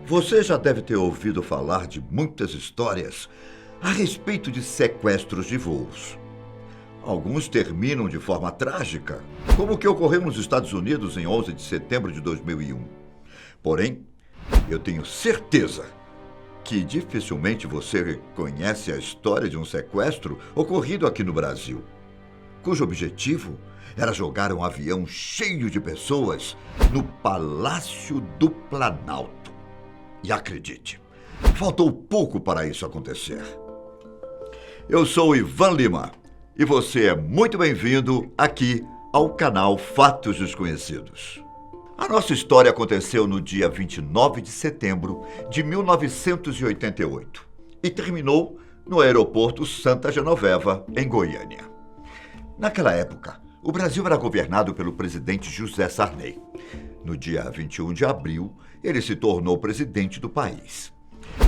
Você já deve ter ouvido falar de muitas histórias a respeito de sequestros de voos. Alguns terminam de forma trágica, como o que ocorreu nos Estados Unidos em 11 de setembro de 2001. Porém, eu tenho certeza que dificilmente você conhece a história de um sequestro ocorrido aqui no Brasil, cujo objetivo era jogar um avião cheio de pessoas no Palácio do Planalto. E acredite, faltou pouco para isso acontecer. Eu sou Ivan Lima e você é muito bem-vindo aqui ao canal Fatos Desconhecidos. A nossa história aconteceu no dia 29 de setembro de 1988 e terminou no aeroporto Santa Genoveva, em Goiânia. Naquela época, o Brasil era governado pelo presidente José Sarney. No dia 21 de abril, ele se tornou presidente do país.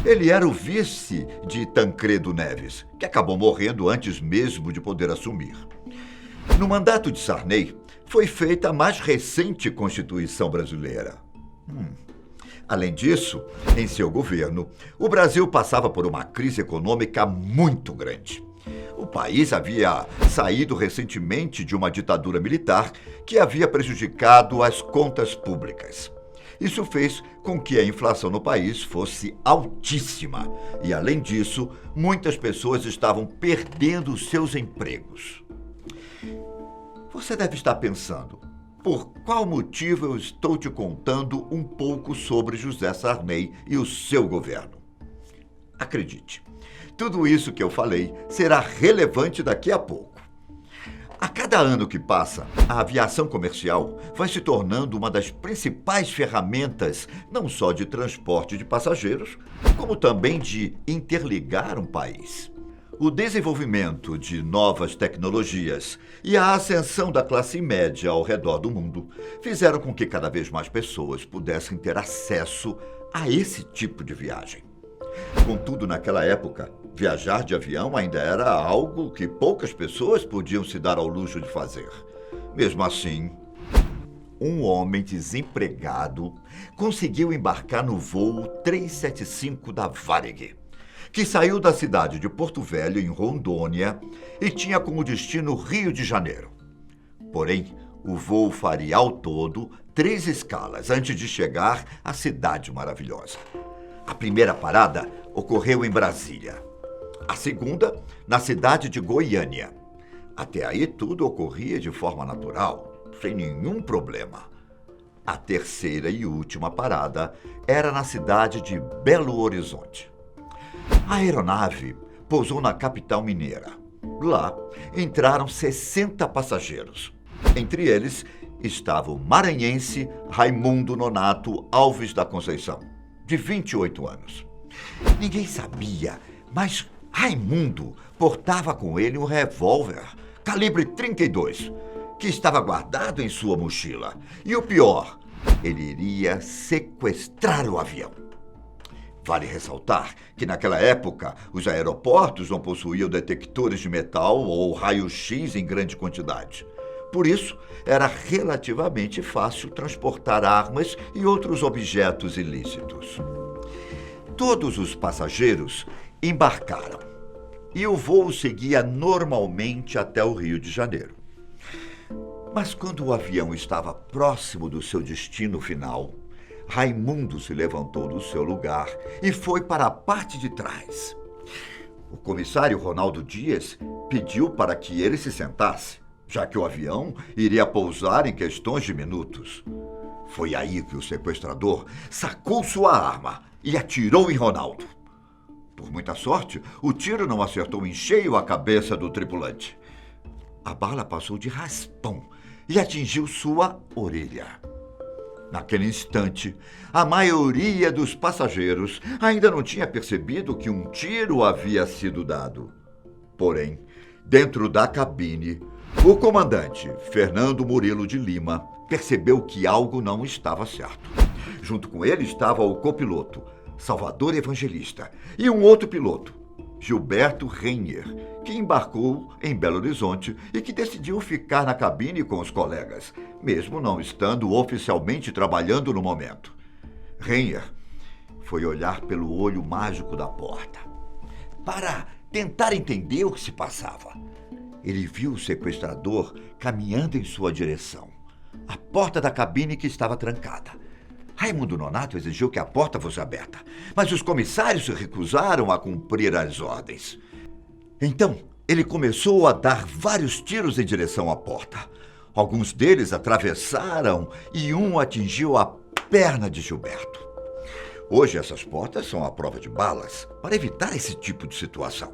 Ele era o vice de Tancredo Neves, que acabou morrendo antes mesmo de poder assumir. No mandato de Sarney, foi feita a mais recente Constituição brasileira. Além disso, em seu governo, o Brasil passava por uma crise econômica muito grande. O país havia saído recentemente de uma ditadura militar que havia prejudicado as contas públicas. Isso fez com que a inflação no país fosse altíssima e, além disso, muitas pessoas estavam perdendo seus empregos. Você deve estar pensando, por qual motivo eu estou te contando um pouco sobre José Sarney e o seu governo? Acredite, tudo isso que eu falei será relevante daqui a pouco. A cada ano que passa, a aviação comercial vai se tornando uma das principais ferramentas não só de transporte de passageiros, como também de interligar um país. O desenvolvimento de novas tecnologias e a ascensão da classe média ao redor do mundo fizeram com que cada vez mais pessoas pudessem ter acesso a esse tipo de viagem. Contudo, naquela época, viajar de avião ainda era algo que poucas pessoas podiam se dar ao luxo de fazer. Mesmo assim, um homem desempregado conseguiu embarcar no voo 375 da Varig, que saiu da cidade de Porto Velho, em Rondônia, e tinha como destino Rio de Janeiro. Porém, o voo faria ao todo 3 escalas antes de chegar à Cidade Maravilhosa. A primeira parada ocorreu em Brasília. A segunda, na cidade de Goiânia. Até aí tudo ocorria de forma natural, sem nenhum problema. A terceira e última parada era na cidade de Belo Horizonte. A aeronave pousou na capital mineira. Lá entraram 60 passageiros. Entre eles estava o maranhense Raimundo Nonato Alves da Conceição, de 28 anos. Ninguém sabia, mas Raimundo portava com ele um revólver calibre 32, que estava guardado em sua mochila. E o pior, ele iria sequestrar o avião. Vale ressaltar que naquela época os aeroportos não possuíam detectores de metal ou raio-x em grande quantidade. Por isso, era relativamente fácil transportar armas e outros objetos ilícitos. Todos os passageiros embarcaram e o voo seguia normalmente até o Rio de Janeiro. Mas quando o avião estava próximo do seu destino final, Raimundo se levantou do seu lugar e foi para a parte de trás. O comissário Ronaldo Dias pediu para que ele se sentasse, já que o avião iria pousar em questões de minutos. Foi aí que o sequestrador sacou sua arma e atirou em Ronaldo. Por muita sorte, o tiro não acertou em cheio a cabeça do tripulante. A bala passou de raspão e atingiu sua orelha. Naquele instante, a maioria dos passageiros ainda não tinha percebido que um tiro havia sido dado. Porém, dentro da cabine, o comandante Fernando Murilo de Lima percebeu que algo não estava certo. Junto com ele estava o copiloto Salvador Evangelista e um outro piloto, Gilberto Renner, que embarcou em Belo Horizonte e que decidiu ficar na cabine com os colegas, mesmo não estando oficialmente trabalhando no momento. Renner foi olhar pelo olho mágico da porta para tentar entender o que se passava. Ele viu o sequestrador caminhando em sua direção, a porta da cabine que estava trancada. Raimundo Nonato exigiu que a porta fosse aberta, mas os comissários se recusaram a cumprir as ordens. Então, ele começou a dar vários tiros em direção à porta. Alguns deles atravessaram e um atingiu a perna de Gilberto. Hoje essas portas são à prova de balas para evitar esse tipo de situação.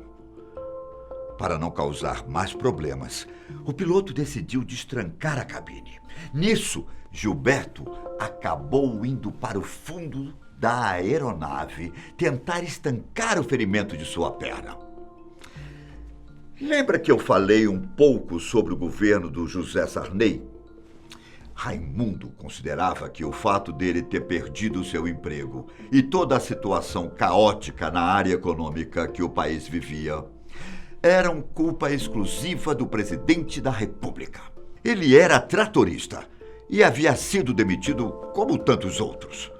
Para não causar mais problemas, o piloto decidiu destrancar a cabine. Nisso, Gilberto acabou indo para o fundo da aeronave tentar estancar o ferimento de sua perna. Lembra que eu falei um pouco sobre o governo do José Sarney? Raimundo considerava que o fato dele ter perdido seu emprego e toda a situação caótica na área econômica que o país vivia eram culpa exclusiva do presidente da República. Ele era tratorista e havia sido demitido como tantos outros.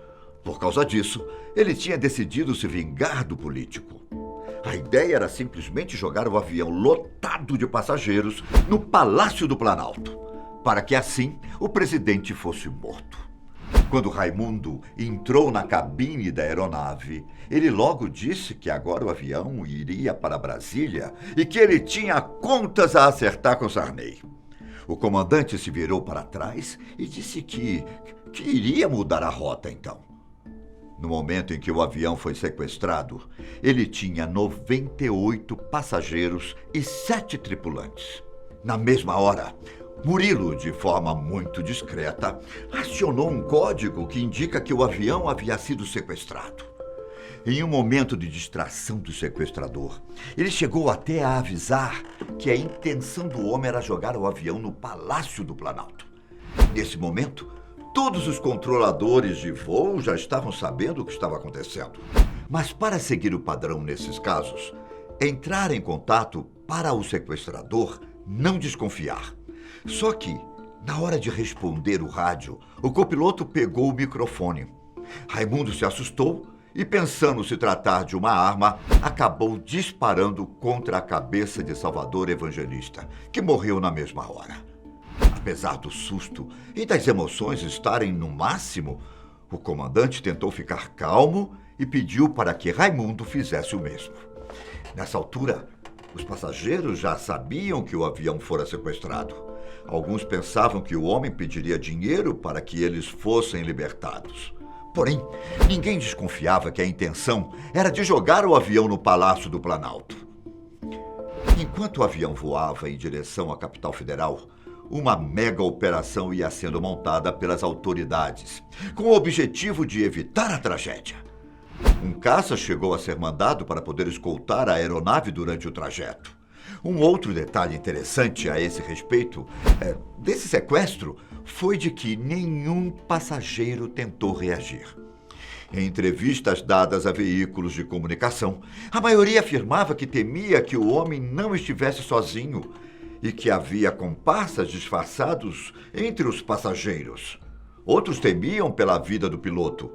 Por causa disso, ele tinha decidido se vingar do político. A ideia era simplesmente jogar o avião lotado de passageiros no Palácio do Planalto, para que assim o presidente fosse morto. Quando Raimundo entrou na cabine da aeronave, ele logo disse que agora o avião iria para Brasília e que ele tinha contas a acertar com Sarney. O comandante se virou para trás e disse que iria mudar a rota então. No momento em que o avião foi sequestrado, ele tinha 98 passageiros e 7 tripulantes. Na mesma hora, Murilo, de forma muito discreta, acionou um código que indica que o avião havia sido sequestrado. Em um momento de distração do sequestrador, ele chegou até a avisar que a intenção do homem era jogar o avião no Palácio do Planalto. Nesse momento, todos os controladores de voo já estavam sabendo o que estava acontecendo. Mas para seguir o padrão nesses casos, entrar em contato para o sequestrador não desconfiar. Só que, na hora de responder o rádio, o copiloto pegou o microfone. Raimundo se assustou e, pensando se tratar de uma arma, acabou disparando contra a cabeça de Salvador Evangelista, que morreu na mesma hora. Apesar do susto e das emoções estarem no máximo, o comandante tentou ficar calmo e pediu para que Raimundo fizesse o mesmo. Nessa altura, os passageiros já sabiam que o avião fora sequestrado. Alguns pensavam que o homem pediria dinheiro para que eles fossem libertados. Porém, ninguém desconfiava que a intenção era de jogar o avião no Palácio do Planalto. Enquanto o avião voava em direção à capital federal, uma mega operação ia sendo montada pelas autoridades, com o objetivo de evitar a tragédia. Um caça chegou a ser mandado para poder escoltar a aeronave durante o trajeto. Um outro detalhe interessante a esse respeito desse sequestro foi de que nenhum passageiro tentou reagir. Em entrevistas dadas a veículos de comunicação, a maioria afirmava que temia que o homem não estivesse sozinho e que havia comparsas disfarçados entre os passageiros. Outros temiam pela vida do piloto.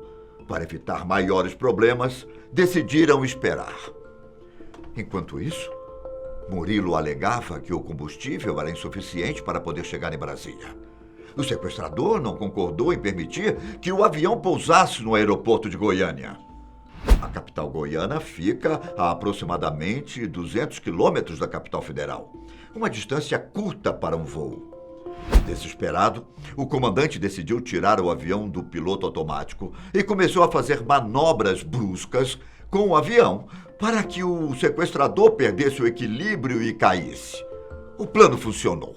Para evitar maiores problemas, decidiram esperar. Enquanto isso, Murilo alegava que o combustível era insuficiente para poder chegar em Brasília. O sequestrador não concordou em permitir que o avião pousasse no aeroporto de Goiânia. A capital goiana fica a aproximadamente 200 quilômetros da capital federal, uma distância curta para um voo. Desesperado, o comandante decidiu tirar o avião do piloto automático e começou a fazer manobras bruscas com o avião para que o sequestrador perdesse o equilíbrio e caísse. O plano funcionou,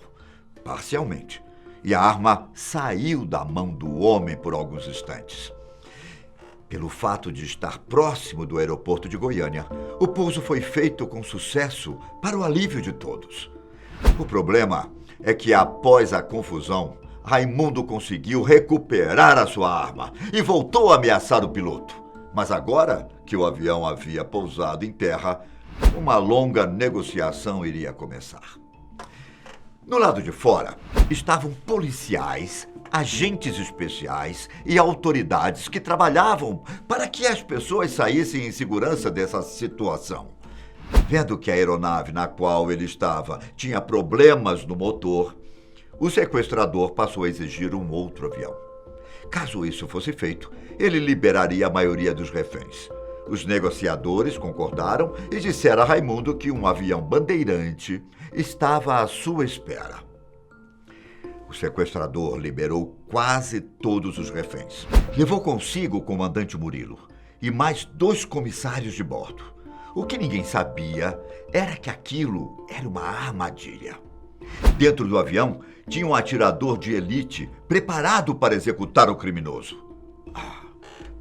parcialmente, e a arma saiu da mão do homem por alguns instantes. Pelo fato de estar próximo do aeroporto de Goiânia, o pouso foi feito com sucesso para o alívio de todos. O problema é que, após a confusão, Raimundo conseguiu recuperar a sua arma e voltou a ameaçar o piloto. Mas agora que o avião havia pousado em terra, Uma longa negociação iria começar. No lado de fora estavam policiais, agentes especiais e autoridades que trabalhavam para que as pessoas saíssem em segurança dessa situação. Vendo que a aeronave na qual ele estava tinha problemas no motor, o sequestrador passou a exigir um outro avião. Caso isso fosse feito, ele liberaria a maioria dos reféns. Os negociadores concordaram e disseram a Raimundo que um avião bandeirante estava à sua espera. O sequestrador liberou quase todos os reféns. Levou consigo o comandante Murilo e mais 2 comissários de bordo. O que ninguém sabia era que aquilo era uma armadilha. Dentro do avião tinha um atirador de elite preparado para executar o criminoso.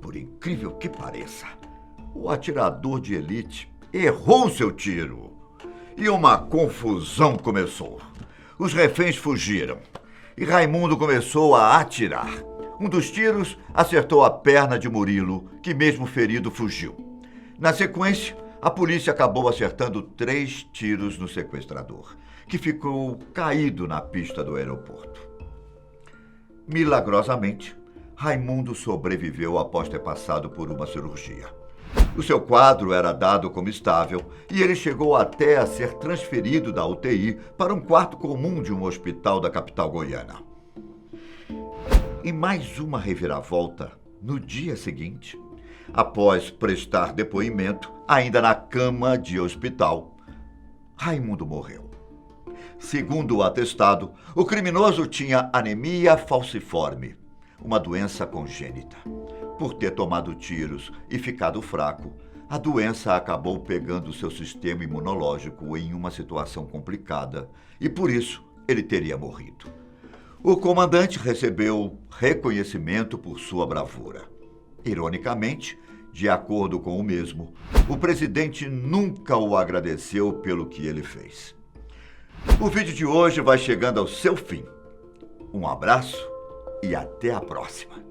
Por incrível que pareça, o atirador de elite errou seu tiro e uma confusão começou. Os reféns fugiram e Raimundo começou a atirar. Um dos tiros acertou a perna de Murilo, que mesmo ferido fugiu. Na sequência, a polícia acabou acertando 3 tiros no sequestrador, que ficou caído na pista do aeroporto. Milagrosamente, Raimundo sobreviveu após ter passado por uma cirurgia. O seu quadro era dado como estável e ele chegou até a ser transferido da UTI para um quarto comum de um hospital da capital goiana. E mais uma reviravolta no dia seguinte, após prestar depoimento, ainda na cama de hospital, Raimundo morreu. Segundo o atestado, o criminoso tinha anemia falciforme, uma doença congênita. Por ter tomado tiros e ficado fraco, a doença acabou pegando seu sistema imunológico em uma situação complicada e por isso ele teria morrido. O comandante recebeu reconhecimento por sua bravura. Ironicamente, de acordo com o mesmo, o presidente nunca o agradeceu pelo que ele fez. O vídeo de hoje vai chegando ao seu fim. Um abraço e até a próxima.